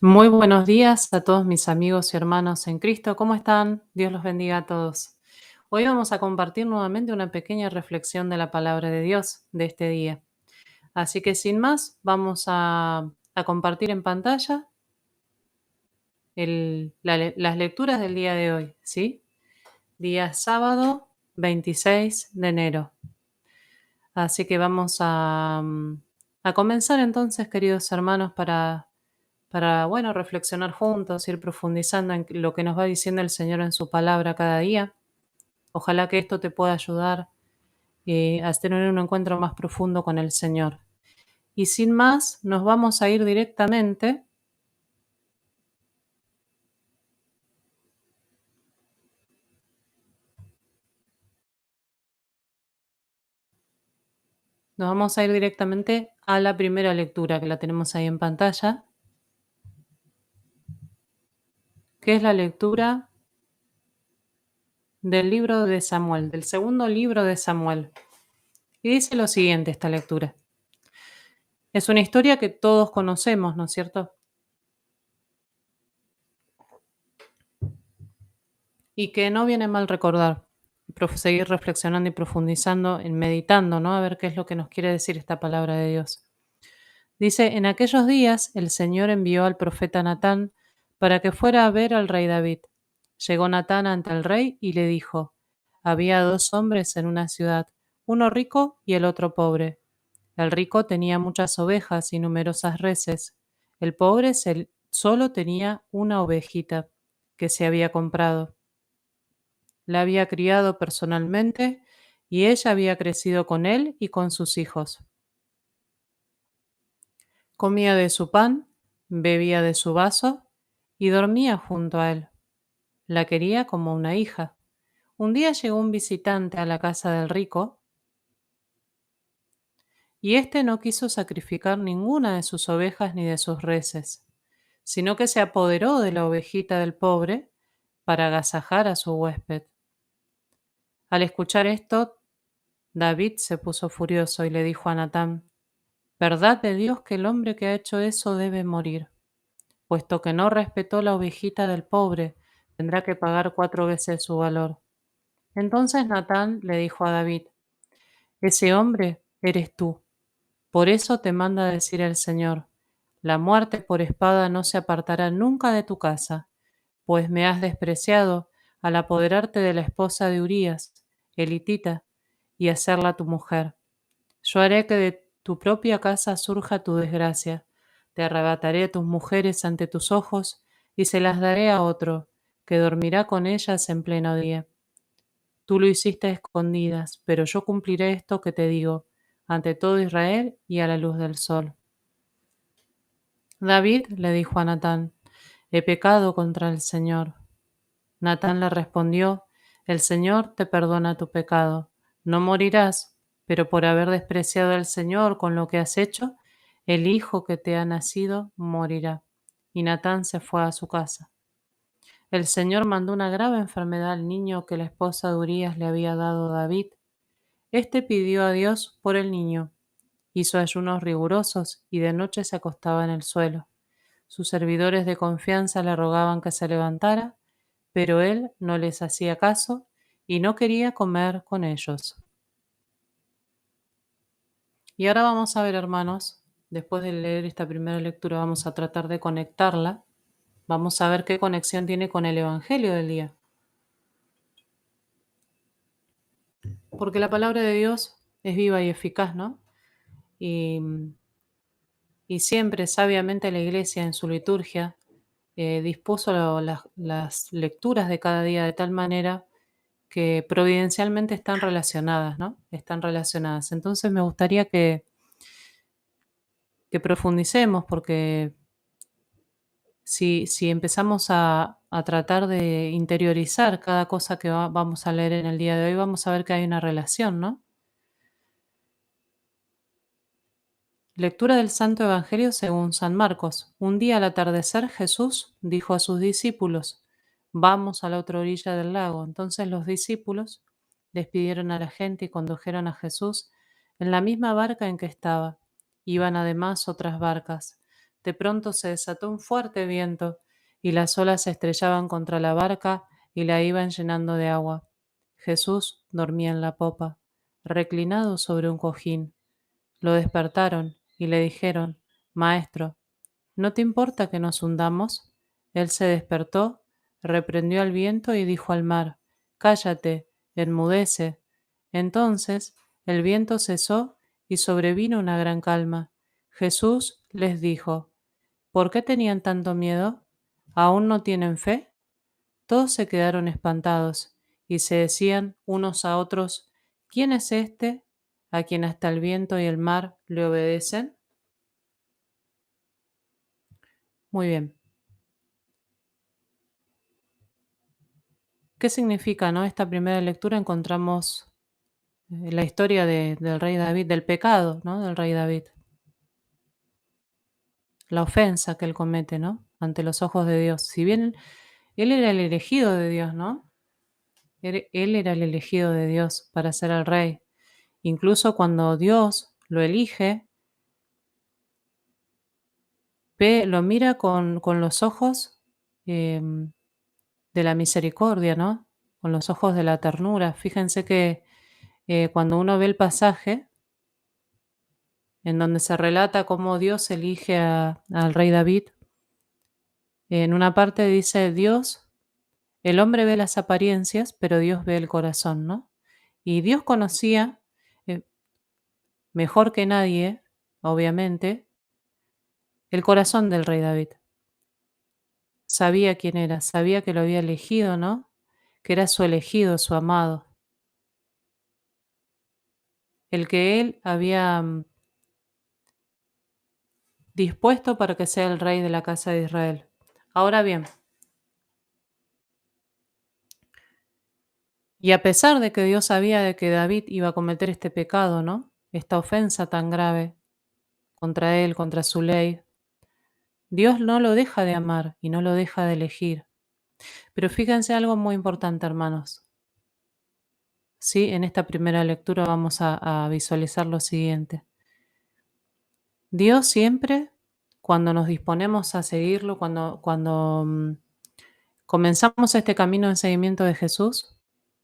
Muy buenos días a todos mis amigos y hermanos en Cristo. ¿Cómo están? Dios los bendiga a todos. Hoy vamos a compartir nuevamente una pequeña reflexión de la palabra de Dios de este día. Así que sin más, vamos a compartir en pantalla las lecturas del día de hoy, ¿sí? Día sábado 26 de enero. Así que vamos a comenzar entonces, queridos hermanos, para reflexionar juntos, ir profundizando en lo que nos va diciendo el Señor en su palabra cada día. Ojalá que esto te pueda ayudar a tener un encuentro más profundo con el Señor. Y sin más, nos vamos a ir directamente, a la primera lectura que la tenemos ahí en pantalla, que es la lectura del libro de Samuel, del segundo libro de Samuel. Y dice lo siguiente esta lectura. Es una historia que todos conocemos, ¿no es cierto? Y que no viene mal recordar, seguir reflexionando y profundizando, en meditando, ¿no? A ver qué es lo que nos quiere decir esta palabra de Dios. Dice, en aquellos días el Señor envió al profeta Natán para que fuera a ver al rey David. Llegó Natán ante el rey y le dijo, había dos hombres en una ciudad, uno rico y el otro pobre. El rico tenía muchas ovejas y numerosas reses. El pobre solo tenía una ovejita que se había comprado. La había criado personalmente y ella había crecido con él y con sus hijos. Comía de su pan, bebía de su vaso y dormía junto a él. La quería como una hija. Un día llegó un visitante a la casa del rico y éste no quiso sacrificar ninguna de sus ovejas ni de sus reses, sino que se apoderó de la ovejita del pobre para agasajar a su huésped. Al escuchar esto, David se puso furioso y le dijo a Natán, verdad de Dios que el hombre que ha hecho eso debe morir, puesto que no respetó la ovejita del pobre, tendrá que pagar 4 veces su valor. Entonces Natán le dijo a David, ese hombre eres tú, por eso te manda decir el Señor, la muerte por espada no se apartará nunca de tu casa, pues me has despreciado al apoderarte de la esposa de Urías, elitita, y hacerla tu mujer. Yo haré que de tu propia casa surja tu desgracia. Te arrebataré tus mujeres ante tus ojos y se las daré a otro, que dormirá con ellas en pleno día. Tú lo hiciste a escondidas, pero yo cumpliré esto que te digo, ante todo Israel y a la luz del sol. David le dijo a Natán, he pecado contra el Señor. Natán le respondió, el Señor te perdona tu pecado. No morirás, pero por haber despreciado al Señor con lo que has hecho, el hijo que te ha nacido morirá. Y Natán se fue a su casa. El Señor mandó una grave enfermedad al niño que la esposa de Urías le había dado a David. Este pidió a Dios por el niño, hizo ayunos rigurosos y de noche se acostaba en el suelo. Sus servidores de confianza le rogaban que se levantara, pero él no les hacía caso y no quería comer con ellos. Y ahora vamos a ver, hermanos, después de leer esta primera lectura, vamos a tratar de conectarla. Vamos a ver qué conexión tiene con el Evangelio del día. Porque la palabra de Dios es viva y eficaz, ¿no? Y, y siempre sabiamente la Iglesia en su liturgia dispuso las lecturas de cada día de tal manera que providencialmente están relacionadas, ¿no? Están relacionadas. Entonces me gustaría que profundicemos, porque si empezamos a tratar de interiorizar cada cosa que vamos a leer en el día de hoy, vamos a ver que hay una relación, ¿no? Lectura del Santo Evangelio según San Marcos. Un día al atardecer Jesús dijo a sus discípulos, vamos a la otra orilla del lago. Entonces los discípulos despidieron a la gente y condujeron a Jesús en la misma barca en que estaba. Iban además otras barcas. De pronto se desató un fuerte viento, y las olas se estrellaban contra la barca y la iban llenando de agua. Jesús dormía en la popa, reclinado sobre un cojín. Lo despertaron y le dijeron: Maestro, ¿no te importa que nos hundamos? Él se despertó, reprendió al viento y dijo al mar: Cállate, enmudece. Entonces el viento cesó y sobrevino una gran calma. Jesús les dijo: ¿Por qué tenían tanto miedo? ¿Aún no tienen fe? Todos se quedaron espantados y se decían unos a otros: ¿Quién es este a quien hasta el viento y el mar le obedecen? Muy bien. ¿Qué significa, no? Esta primera lectura encontramos la historia del rey David, del pecado, ¿no? Del rey David. La ofensa que él comete, ¿no? Ante los ojos de Dios. Si bien él era el elegido de Dios, ¿no? Él era el elegido de Dios para ser el rey. Incluso cuando Dios lo elige, lo mira con los ojos de la misericordia, ¿no? Con los ojos de la ternura. Fíjense que cuando uno ve el pasaje en donde se relata cómo Dios elige al rey David, en una parte dice Dios, el hombre ve las apariencias, pero Dios ve el corazón, ¿no? Y Dios conocía eh, mejor que nadie, obviamente, el corazón del rey David. Sabía quién era, sabía que lo había elegido, ¿no? Que era su elegido, su amado, el que él había dispuesto para que sea el rey de la casa de Israel. Ahora bien, y a pesar de que Dios sabía de que David iba a cometer este pecado, ¿no? Esta ofensa tan grave contra él, contra su ley, Dios no lo deja de amar y no lo deja de elegir. Pero fíjense algo muy importante, hermanos. Sí, en esta primera lectura vamos a visualizar lo siguiente. Dios siempre, cuando nos disponemos a seguirlo, cuando comenzamos este camino de seguimiento de Jesús,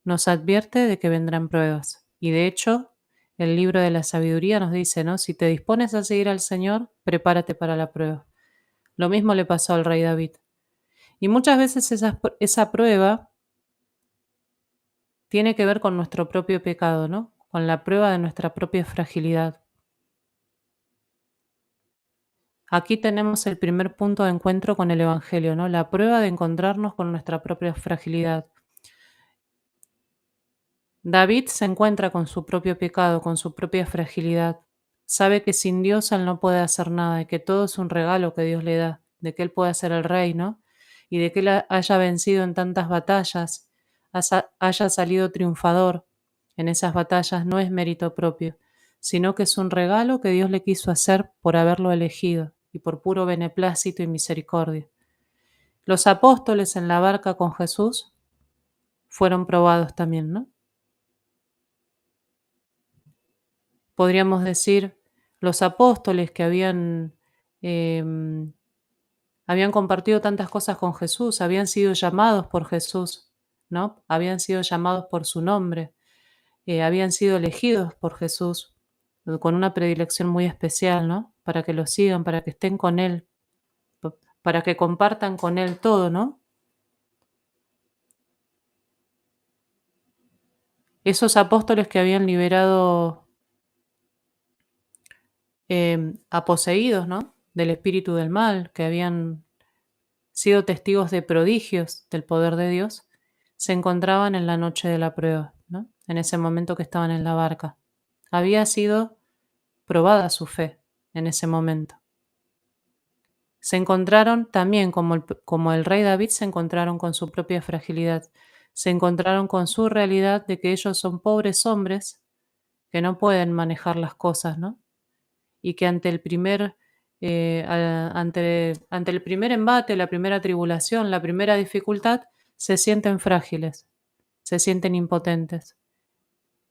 nos advierte de que vendrán pruebas. Y de hecho, el libro de la sabiduría nos dice, ¿no? Si te dispones a seguir al Señor, prepárate para la prueba. Lo mismo le pasó al rey David. Y muchas veces esa prueba tiene que ver con nuestro propio pecado, ¿no? Con la prueba de nuestra propia fragilidad. Aquí tenemos el primer punto de encuentro con el Evangelio, ¿no? La prueba de encontrarnos con nuestra propia fragilidad. David se encuentra con su propio pecado, con su propia fragilidad. Sabe que sin Dios él no puede hacer nada y que todo es un regalo que Dios le da, de que él pueda ser el rey, ¿no? Y de que él haya vencido en tantas batallas, haya salido triunfador en esas batallas, no es mérito propio, sino que es un regalo que Dios le quiso hacer por haberlo elegido y por puro beneplácito y misericordia. Los apóstoles en la barca con Jesús fueron probados también, ¿no? Podríamos decir, los apóstoles que em, habían compartido tantas cosas con Jesús, habían sido llamados por Jesús, ¿no? Habían sido llamados por su nombre, habían sido elegidos por Jesús con una predilección muy especial, ¿no? Para que lo sigan, para que estén con Él, para que compartan con Él todo, ¿no? Esos apóstoles que habían liberado a poseídos, ¿no? Del espíritu del mal, que habían sido testigos de prodigios del poder de Dios, se encontraban en la noche de la prueba, ¿no? En ese momento que estaban en la barca. Había sido probada su fe en ese momento. Se encontraron también, como el rey David, se encontraron con su propia fragilidad. Se encontraron con su realidad de que ellos son pobres hombres que no pueden manejar las cosas, ¿no? Y que ante el primer ante el primer embate, la primera tribulación, la primera dificultad, se sienten frágiles, se sienten impotentes,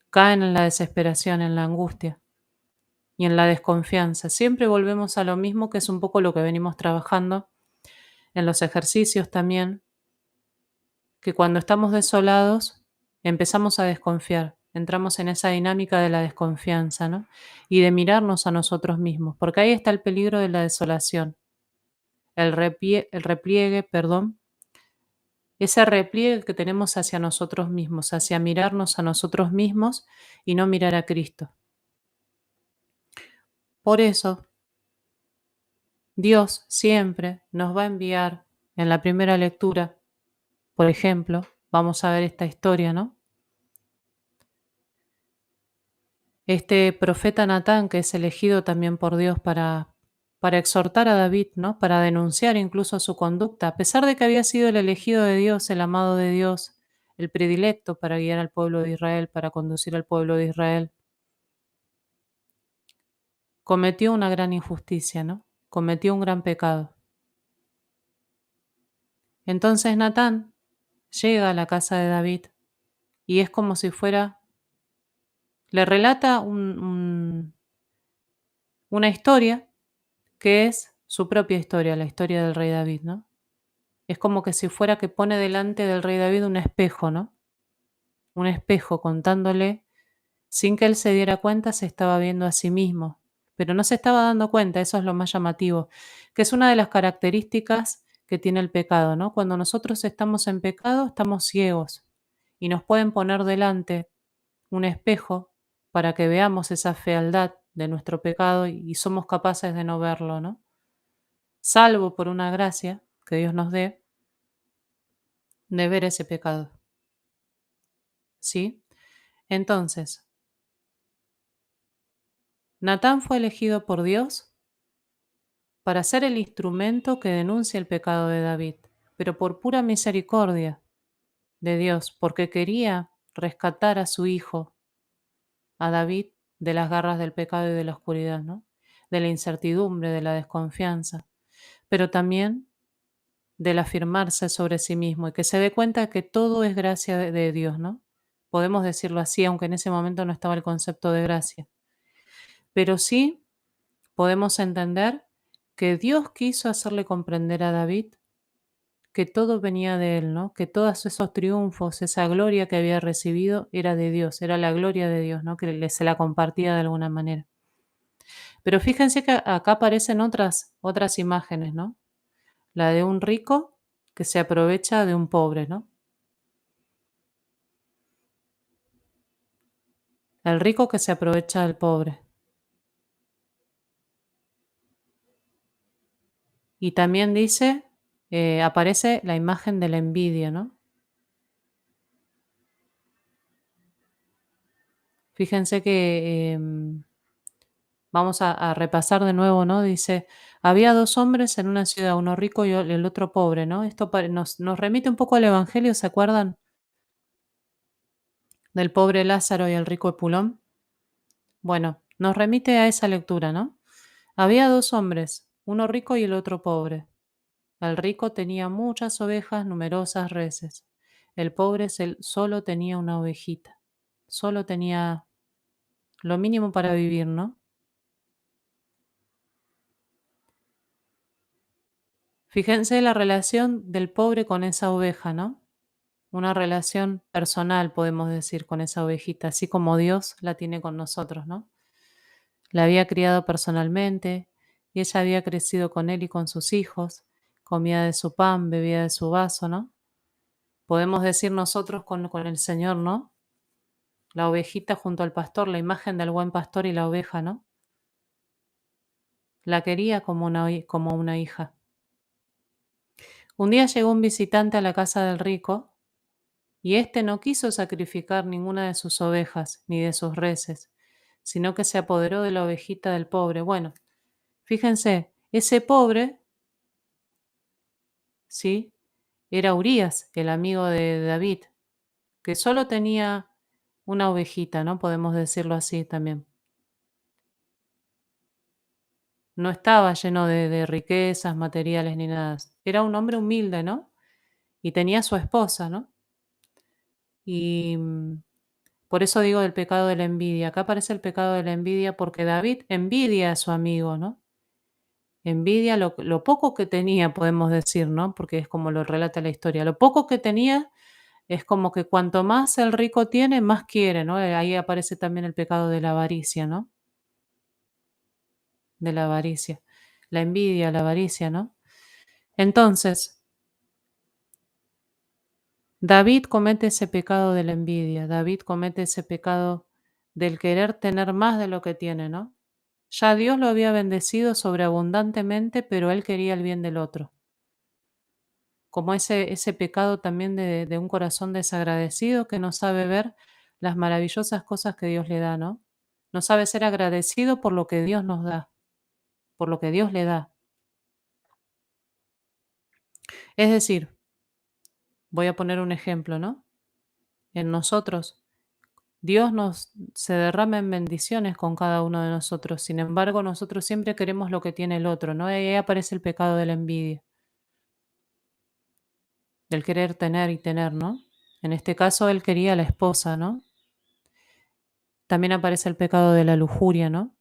caen en la desesperación, en la angustia. y en la desconfianza. Siempre volvemos a lo mismo, que es un poco lo que venimos trabajando en los ejercicios también, que cuando estamos desolados empezamos a desconfiar, entramos en esa dinámica de la desconfianza, ¿no? Y de mirarnos a nosotros mismos, porque ahí está el peligro de la desolación, el repliegue, perdón, ese repliegue que tenemos hacia nosotros mismos, hacia mirarnos a nosotros mismos y no mirar a Cristo. Por eso, Dios siempre nos va a enviar en la primera lectura, por ejemplo, vamos a ver esta historia, ¿no? Este profeta Natán, que es elegido también por Dios para exhortar a David, ¿no? Para denunciar incluso su conducta, a pesar de que había sido el elegido de Dios, el amado de Dios, el predilecto para guiar al pueblo de Israel, para conducir al pueblo de Israel, cometió una gran injusticia, ¿no? Cometió un gran pecado. Entonces Natán llega a la casa de David y es como si fuera, le relata una historia que es su propia historia, la historia del rey David, ¿no? Es como que si fuera que pone delante del rey David un espejo, ¿no? Un espejo contándole, sin que él se diera cuenta, se estaba viendo a sí mismo, pero no se estaba dando cuenta, eso es lo más llamativo, que es una de las características que tiene el pecado, ¿no? Cuando nosotros estamos en pecado, estamos ciegos y nos pueden poner delante un espejo para que veamos esa fealdad de nuestro pecado y somos capaces de no verlo, ¿no? Salvo por una gracia que Dios nos dé de ver ese pecado, ¿sí? Entonces, Natán fue elegido por Dios para ser el instrumento que denuncia el pecado de David, pero por pura misericordia de Dios, porque quería rescatar a su hijo, a David, de las garras del pecado y de la oscuridad, ¿no? De la incertidumbre, de la desconfianza, pero también del afirmarse sobre sí mismo y que se dé cuenta que todo es gracia de Dios, ¿no? Podemos decirlo así, aunque en ese momento no estaba el concepto de gracia. Pero sí podemos entender que Dios quiso hacerle comprender a David que todo venía de él, ¿no? Que todos esos triunfos, esa gloria que había recibido era de Dios, era la gloria de Dios, ¿no? Que se la compartía de alguna manera. Pero fíjense que acá aparecen otras imágenes, ¿no? La de un rico que se aprovecha de un pobre, ¿no? El rico que se aprovecha del pobre. Y también dice, aparece la imagen de la envidia, ¿no? Fíjense que vamos a repasar de nuevo, ¿no? Dice, había dos hombres en una ciudad, uno rico y el otro pobre, ¿no? Esto nos remite un poco al Evangelio, ¿se acuerdan? Del pobre Lázaro y el rico Epulón. Bueno, nos remite a esa lectura, ¿no? Había dos hombres, uno rico y el otro pobre. El rico tenía muchas ovejas, numerosas reses. El pobre solo tenía una ovejita. Solo tenía lo mínimo para vivir, ¿no? Fíjense la relación del pobre con esa oveja, ¿no? Una relación personal, podemos decir, con esa ovejita, así como Dios la tiene con nosotros, ¿no? La había criado personalmente y ella había crecido con él y con sus hijos, comía de su pan, bebía de su vaso, ¿no? Podemos decir nosotros con el Señor, ¿no? La ovejita junto al pastor, la imagen del buen pastor y la oveja, ¿no? La quería como una hija. Un día llegó un visitante a la casa del rico y éste no quiso sacrificar ninguna de sus ovejas ni de sus reses, sino que se apoderó de la ovejita del pobre. Bueno, fíjense, ese pobre, ¿sí? Era Urías, el amigo de David, que solo tenía una ovejita, ¿no? Podemos decirlo así también. No estaba lleno de riquezas materiales ni nada. Era un hombre humilde, ¿no? Y tenía su esposa, ¿no? Y Por eso digo del pecado de la envidia. Acá aparece el pecado de la envidia porque David envidia a su amigo, ¿no? Envidia lo poco que tenía, podemos decir, ¿no? Porque es como lo relata la historia. Lo poco que tenía es como que cuanto más el rico tiene, más quiere, ¿no? Ahí aparece también el pecado de la avaricia, ¿no? De la avaricia. La envidia, la avaricia, ¿no? Entonces, David comete ese pecado de la envidia, David comete ese pecado del querer tener más de lo que tiene, ¿no? Ya Dios lo había bendecido sobreabundantemente, pero él quería el bien del otro. Como ese pecado también de un corazón desagradecido que no sabe ver las maravillosas cosas que Dios le da, ¿no? No sabe ser agradecido por lo que Dios nos da, por lo que Dios le da. Es decir, voy a poner un ejemplo, ¿no? En nosotros, Dios nos se derrama en bendiciones con cada uno de nosotros. Sin embargo, nosotros siempre queremos lo que tiene el otro, ¿no? Y ahí aparece el pecado de la envidia, del querer tener y tener, ¿no? En este caso, él quería a la esposa, ¿no? También aparece el pecado de la lujuria, ¿no?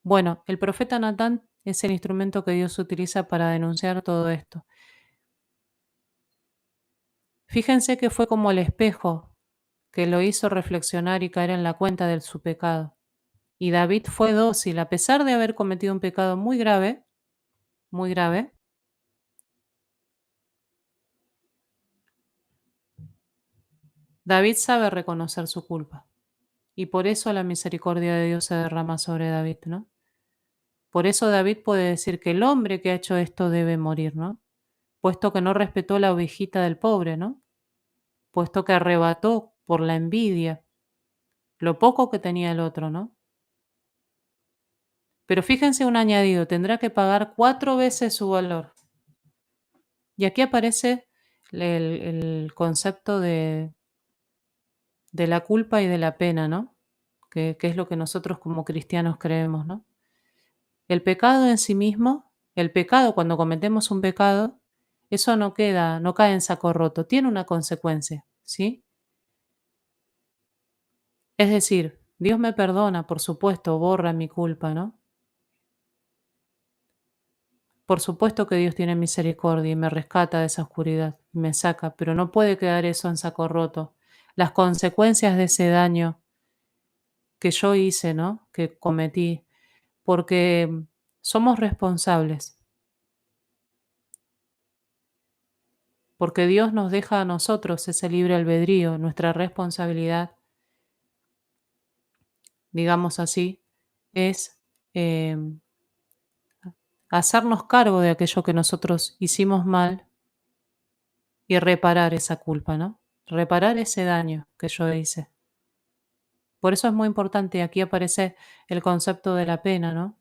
Bueno, el profeta Natán es el instrumento que Dios utiliza para denunciar todo esto. Fíjense que fue como el espejo que lo hizo reflexionar y caer en la cuenta de su pecado. Y David fue dócil, a pesar de haber cometido un pecado muy grave. David sabe reconocer su culpa. Y por eso la misericordia de Dios se derrama sobre David, ¿no? Por eso David puede decir que el hombre que ha hecho esto debe morir, ¿no? Puesto que no respetó la ovejita del pobre, ¿no? Puesto que arrebató por la envidia lo poco que tenía el otro, ¿no? Pero fíjense un añadido, tendrá que pagar 4 veces su valor. Y aquí aparece el concepto de la culpa y de la pena, ¿no? Que es lo que nosotros como cristianos creemos, ¿no? El pecado en sí mismo, el pecado, cuando cometemos un pecado, eso no queda, no cae en saco roto, tiene una consecuencia, ¿sí? Es decir, Dios me perdona, por supuesto, borra mi culpa, ¿no? Por supuesto que Dios tiene misericordia y me rescata de esa oscuridad, me saca, pero no puede quedar eso en saco roto. Las consecuencias de ese daño que yo hice, ¿no? Que cometí, porque somos responsables, porque Dios nos deja a nosotros ese libre albedrío, nuestra responsabilidad, digamos así, es hacernos cargo de aquello que nosotros hicimos mal y reparar esa culpa, ¿no? Reparar ese daño que yo hice. Por eso es muy importante, aquí aparece el concepto de la pena, ¿no?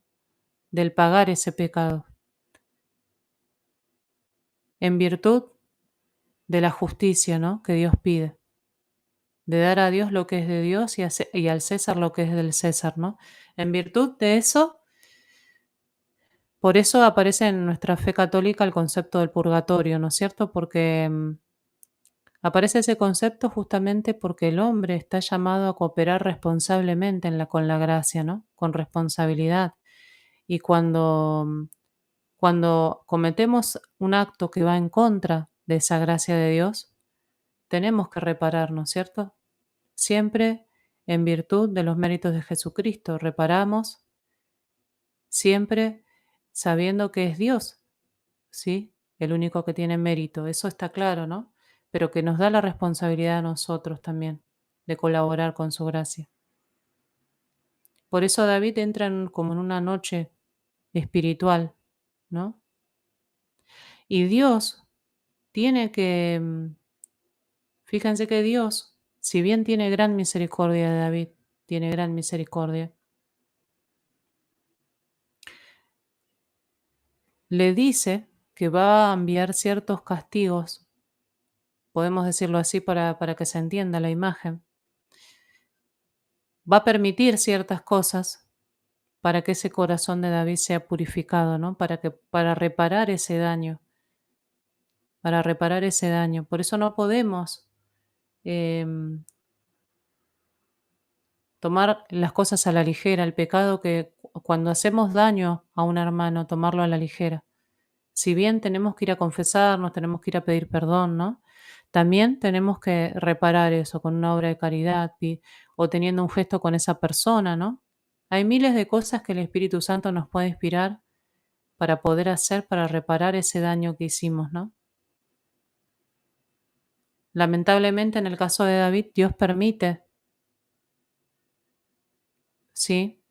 Del pagar ese pecado, en virtud de la justicia, ¿no? Que Dios pide, de dar a Dios lo que es de Dios y al César lo que es del César, ¿no? En virtud de eso, por eso aparece en nuestra fe católica el concepto del purgatorio, ¿no es cierto? Porque aparece ese concepto justamente porque el hombre está llamado a cooperar responsablemente con la gracia, ¿no? Con responsabilidad. Y cuando cometemos un acto que va en contra de esa gracia de Dios, tenemos que reparar, ¿no es cierto? Siempre en virtud de los méritos de Jesucristo, reparamos siempre sabiendo que es Dios, ¿sí? El único que tiene mérito, eso está claro, ¿no? Pero que nos da la responsabilidad a nosotros también de colaborar con su gracia. Por eso David entra como en una noche espiritual, ¿no? Y Dios tiene que, fíjense que Dios, si bien tiene gran misericordia de David, tiene gran misericordia, le dice que va a enviar ciertos castigos, podemos decirlo así para que se entienda la imagen, va a permitir ciertas cosas para que ese corazón de David sea purificado, ¿no? Para reparar ese daño, para reparar ese daño. Por eso no podemos em, tomar las cosas a la ligera, el pecado que cuando hacemos daño a un hermano, tomarlo a la ligera. Si bien tenemos que ir a confesarnos, tenemos que ir a pedir perdón, ¿no? También tenemos que reparar eso con una obra de caridad o teniendo un gesto con esa persona, ¿no? Hay miles de cosas que el Espíritu Santo nos puede inspirar para poder hacer, para reparar ese daño que hicimos, ¿no? Lamentablemente, en el caso de David, Dios permite, ¿sí?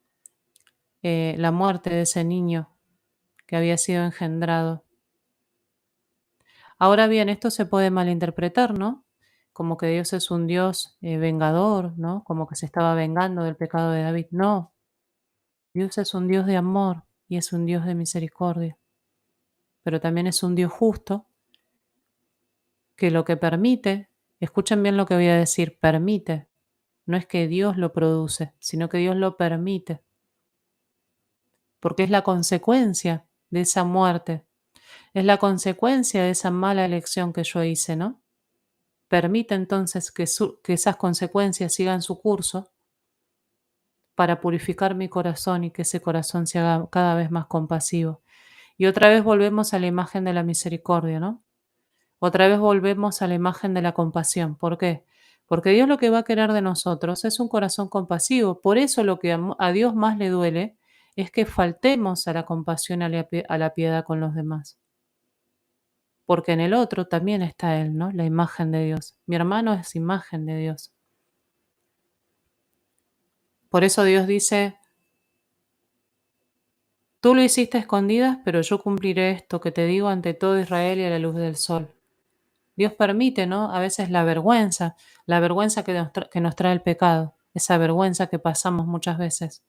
La muerte de ese niño que había sido engendrado. Ahora bien, esto se puede malinterpretar, ¿no? Como que Dios es un Dios vengador, ¿no? Como que se estaba vengando del pecado de David. No, Dios es un Dios de amor y es un Dios de misericordia, pero también es un Dios justo que lo que permite, escuchen bien lo que voy a decir, permite, no es que Dios lo produce, sino que Dios lo permite, porque es la consecuencia de esa muerte, es la consecuencia de esa mala elección que yo hice, ¿no? Permite entonces que esas consecuencias sigan su curso para purificar mi corazón y que ese corazón se haga cada vez más compasivo. Y otra vez volvemos a la imagen de la misericordia, ¿no? Otra vez volvemos a la imagen de la compasión. ¿Por qué? Porque Dios lo que va a querer de nosotros es un corazón compasivo. Por eso lo que a Dios más le duele es que faltemos a la compasión, a la piedad con los demás. Porque en el otro también está Él, ¿no? La imagen de Dios. Mi hermano es imagen de Dios. Por eso Dios dice, tú lo hiciste a escondidas, pero yo cumpliré esto que te digo ante todo Israel y a la luz del sol. Dios permite, ¿no? A veces la vergüenza que nos trae el pecado, esa vergüenza que pasamos muchas veces,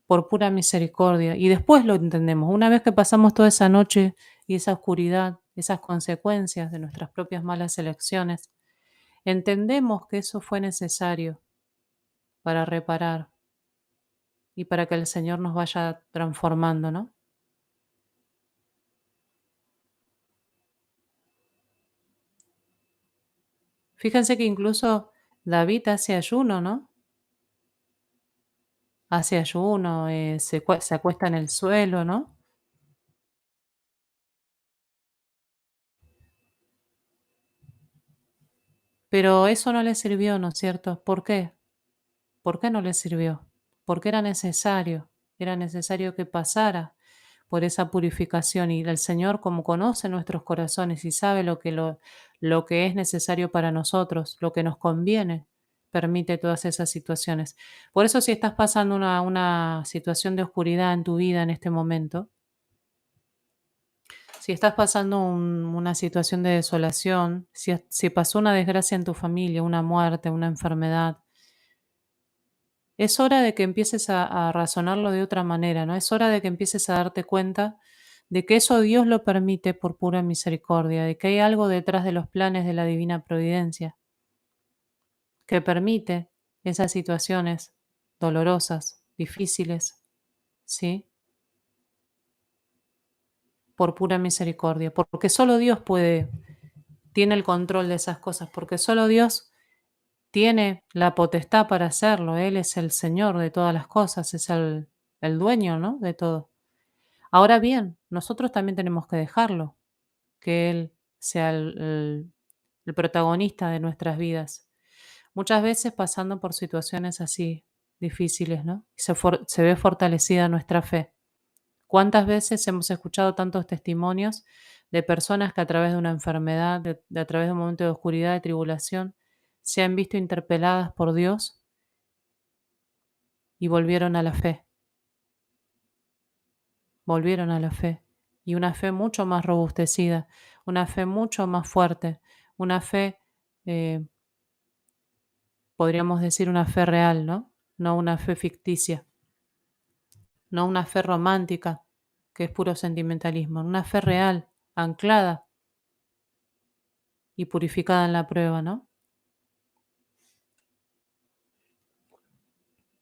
por pura misericordia. Y después lo entendemos. Una vez que pasamos toda esa noche y esa oscuridad, esas consecuencias de nuestras propias malas elecciones, entendemos que eso fue necesario para reparar y para que el Señor nos vaya transformando, ¿no? Fíjense que incluso David hace ayuno, ¿no? Hace ayuno, se acuesta en el suelo, ¿no? Pero eso no le sirvió, ¿no es cierto? ¿Por qué? ¿Por qué no le sirvió? Porque era necesario que pasara por esa purificación y el Señor, como conoce nuestros corazones y sabe lo que es necesario para nosotros, lo que nos conviene, permite todas esas situaciones. Por eso si estás pasando una situación de oscuridad en tu vida en este momento, si estás pasando una situación de desolación, si pasó una desgracia en tu familia, una muerte, una enfermedad, es hora de que empieces a razonarlo de otra manera, ¿no? Es hora de que empieces a darte cuenta de que eso Dios lo permite por pura misericordia, de que hay algo detrás de los planes de la divina providencia que permite esas situaciones dolorosas, difíciles, ¿sí? Por pura misericordia, porque solo Dios tiene el control de esas cosas, porque solo Dios tiene la potestad para hacerlo. Él es el Señor de todas las cosas, es el dueño, ¿no? De todo. Ahora bien, nosotros también tenemos que dejarlo, que Él sea el protagonista de nuestras vidas. Muchas veces pasando por situaciones así difíciles, ¿no? Se ve fortalecida nuestra fe. ¿Cuántas veces hemos escuchado tantos testimonios de personas que a través de una enfermedad, a través de un momento de oscuridad, de tribulación, se han visto interpeladas por Dios y volvieron a la fe, volvieron a la fe, y una fe mucho más robustecida, una fe mucho más fuerte, una fe, eh, podríamos decir una fe real, ¿no? No una fe ficticia, no una fe romántica, que es puro sentimentalismo, una fe real, anclada y purificada en la prueba, ¿no?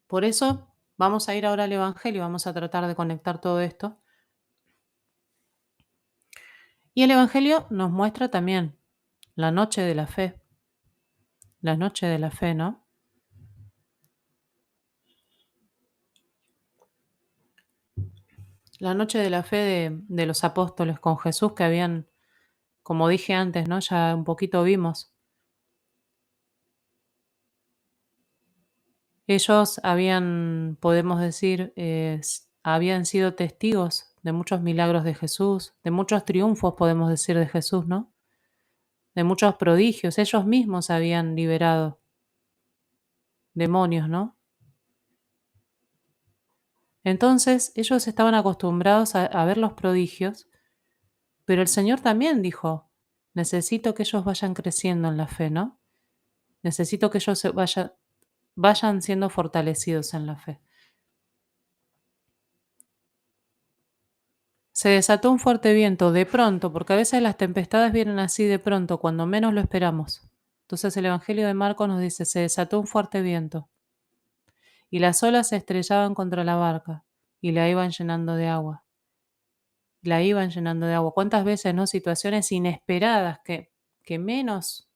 Por eso vamos a ir ahora al Evangelio, vamos a tratar de conectar todo esto. Y el Evangelio nos muestra también la noche de la fe, ¿no? La noche de la fe de los apóstoles con Jesús que habían, como dije antes, ¿no? Ya un poquito vimos. Ellos habían, podemos decir, habían sido testigos de muchos milagros de Jesús, de muchos triunfos, podemos decir, de Jesús, ¿no? De muchos prodigios. Ellos mismos habían liberado demonios, ¿no? Entonces ellos estaban acostumbrados a ver los prodigios, pero el Señor también dijo, necesito que ellos vayan creciendo en la fe, ¿no? Necesito que ellos vayan siendo fortalecidos en la fe. Se desató un fuerte viento de pronto, porque a veces las tempestades vienen así de pronto, cuando menos lo esperamos. Entonces el Evangelio de Marcos nos dice, se desató un fuerte viento, y las olas se estrellaban contra la barca, y la iban llenando de agua. La iban llenando de agua. ¿Cuántas veces, no? Situaciones inesperadas que menos,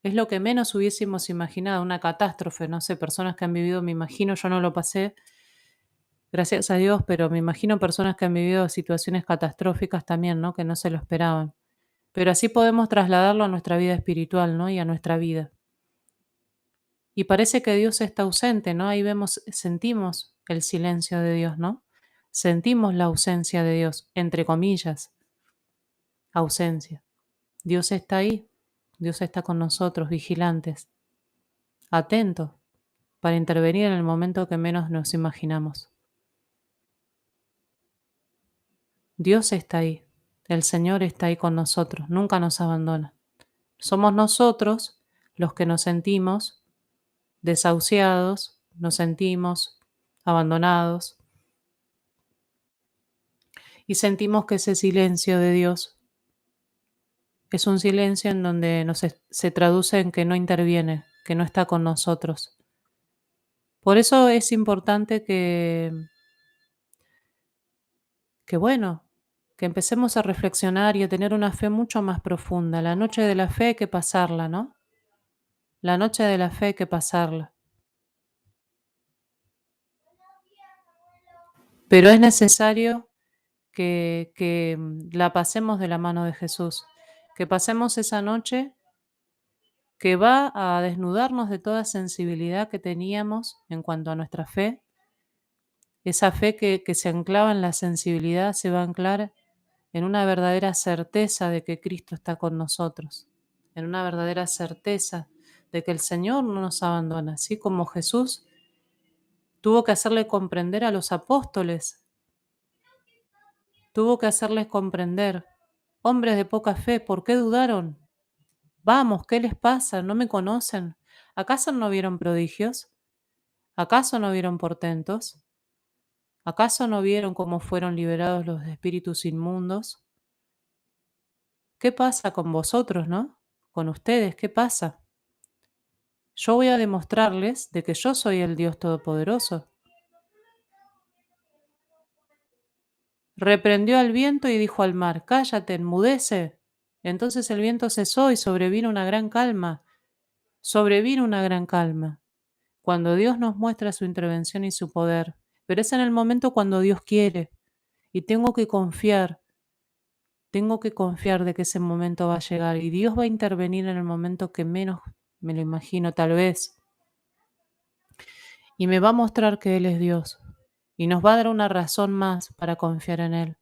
es lo que menos hubiésemos imaginado, una catástrofe, no sé, personas que han vivido, me imagino, yo no lo pasé, gracias a Dios, pero me imagino personas que han vivido situaciones catastróficas también, ¿no? Que no se lo esperaban. Pero así podemos trasladarlo a nuestra vida espiritual, ¿no? Y a nuestra vida. Y parece que Dios está ausente, ¿no? Ahí vemos, sentimos el silencio de Dios, ¿no? Sentimos la ausencia de Dios, entre comillas, ausencia. Dios está ahí, Dios está con nosotros, vigilantes, atentos, para intervenir en el momento que menos nos imaginamos. Dios está ahí, el Señor está ahí con nosotros, nunca nos abandona. Somos nosotros los que nos sentimos desahuciados, nos sentimos abandonados y sentimos que ese silencio de Dios es un silencio en donde se traduce en que no interviene, que no está con nosotros. Por eso es importante que bueno, que empecemos a reflexionar y a tener una fe mucho más profunda. La noche de la fe hay que pasarla, ¿no? La noche de la fe hay que pasarla. Pero es necesario que la pasemos de la mano de Jesús, que pasemos esa noche que va a desnudarnos de toda sensibilidad que teníamos en cuanto a nuestra fe. Esa fe que se anclaba en la sensibilidad se va a anclar en una verdadera certeza de que Cristo está con nosotros, en una verdadera certeza de que el Señor no nos abandona, así como Jesús tuvo que hacerle comprender a los apóstoles, tuvo que hacerles comprender, hombres de poca fe, ¿por qué dudaron? Vamos, ¿qué les pasa? ¿No me conocen? ¿Acaso no vieron prodigios? ¿Acaso no vieron portentos? ¿Acaso no vieron cómo fueron liberados los espíritus inmundos? ¿Qué pasa con vosotros, no? Con ustedes, ¿qué pasa? Yo voy a demostrarles de que yo soy el Dios Todopoderoso. Reprendió al viento y dijo al mar, cállate, enmudece. Entonces el viento cesó y sobrevino una gran calma. Sobrevino una gran calma. Cuando Dios nos muestra su intervención y su poder, pero es en el momento cuando Dios quiere. Y tengo que confiar de que ese momento va a llegar y Dios va a intervenir en el momento que menos me lo imagino tal vez. Y me va a mostrar que Él es Dios y nos va a dar una razón más para confiar en Él.